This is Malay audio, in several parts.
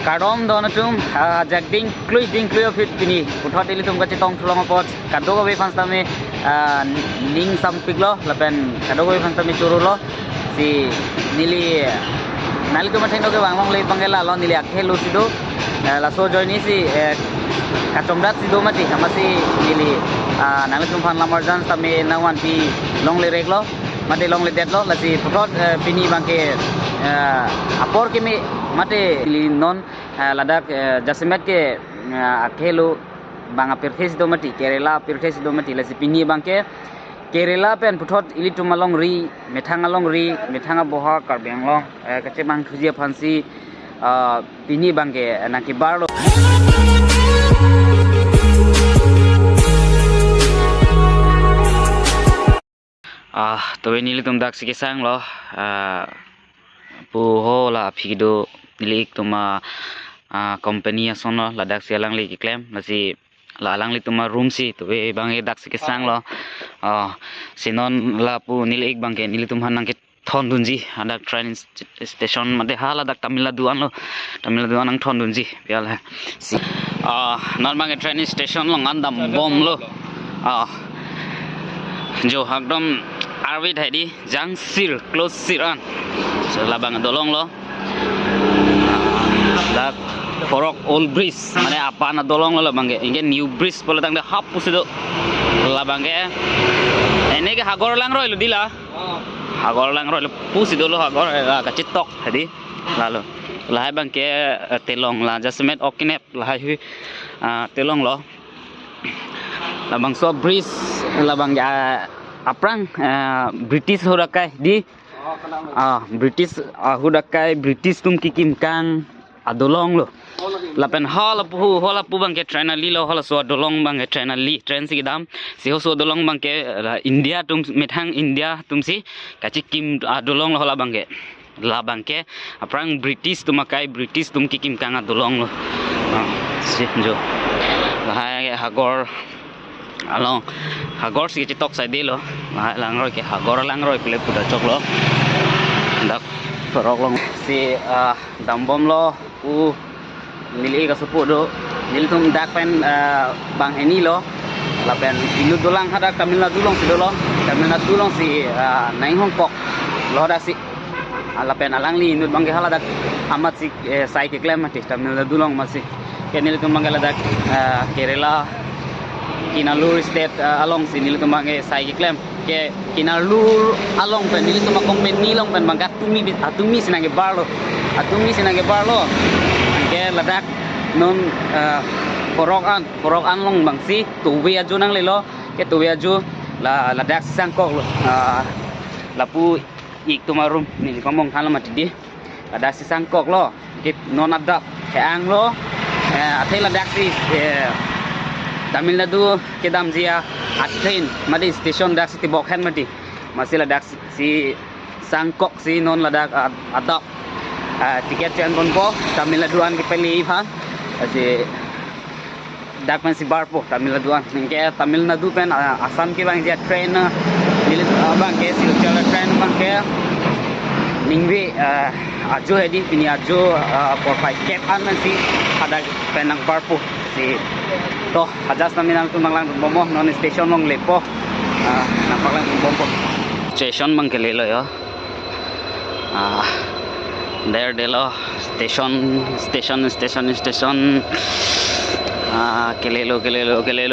Karom donatum jagding klui of it pini puthot ili tum kachi tong thulong pot kadogo be fanstame ning sam piglo lapen kadogo be fanstame churulo si nili nalku mathendo ke wangmong le pangela lo nili akhelu sido la so joini si kachomdat sido mati hamasi nili nalku fan lamarjan tame nawan pi long le reglo mate long le detlo la si puthot pini bangke apor ke me mate non ladak jasimet ke akhelu banga perthes do mati Kerala perthes do mati la sipini bangke Kerala pen puthot ili tumalong ri methanga boha karbeng long kache bang thujia phansi pini bangke naki barlo to nili tum dak sike sang lo pu ho la phido nilik tuma company asono ladak sialang li claim nasi la alang li tuma room si to be bang dak sike sang lo sinon la pu nilik bang ke nili tum hanang ke thon dunji adak train station mate hala dak Tamil Nadu ang thon dunji pial ha si non bang train station lo ngandam bom lo jo hakdom arvid haidi jang sir close siran so labang dolong lo dak forok old bridge mane apa na dolong lo labang inge new bridge pole tang de hap pusido labang ene ke hagor lang roi lo dila hagor lang roi lo pusido lo hagor ka chitok hadi lalo lahai bang ke telong la jasmet okinep lahai telong lo labang so bridge labang ya aprang British hodakai di British hodakai British tum kikim kang adolong lo lapen hala pu bang ke train li lo hala so adolong bang ke train li train si dam si ho so adolong bang ke India tum methang India tum si kachi kim adolong lo hala bang ke la bang ke aprang British tumakai British tum kikim kang adolong lo si jo lahai hagor along hagor si chitok sai dilo lang roi ke hagor lang roi pele puda chok lo dak perok long si dambom lo u nili ka supu do nil tum dak pen bang eni lo la pen inu dolang hada Tamil Nadu long si do lo Tamil Nadu long si nai hong kok lo da si la pen alang li inu bang ke hala dak amat si sai ke klem mati Tamil Nadu long masih ke nil tum bang dak Kerala Kinalur state along sini lu tumbang sai claim ke Kinalur along pen ini tumbang company long pen bangkat atumi sinange barlo ke ladak non porok an long bang si tuwe aju nang lelo ke tuwe aju la ladak sangkok lo lapu ik tumarum ni komong halam di ladak sangkok lo ke non adap ke ang lo athe ladak si Tamil Nadu ke dam zia train madi station dak si bokhan madi masih ladak si sangkok si non ladak adap tiket chen bonpo Tamil Nadu an ke peli ha si dak man si barpo Tamil Nadu an ke Tamil Nadu pen Assam ke bang zia train milit bang ke si train bang ke ningwe ajo hedi pini ajo por five cap an man si ada penang barpo si toh hajas namin tum lang bomo non station mong lepo nampak lang bompo station mang kelelo yo there delo station kelelo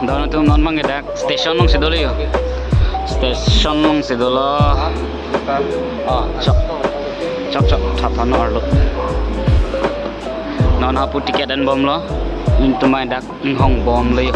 dono tu non mang dak station nong sidolo yo station nong sidolo chok thaphan orlo non hapu tiket dan bom lo intu mai dak hong bom lo yo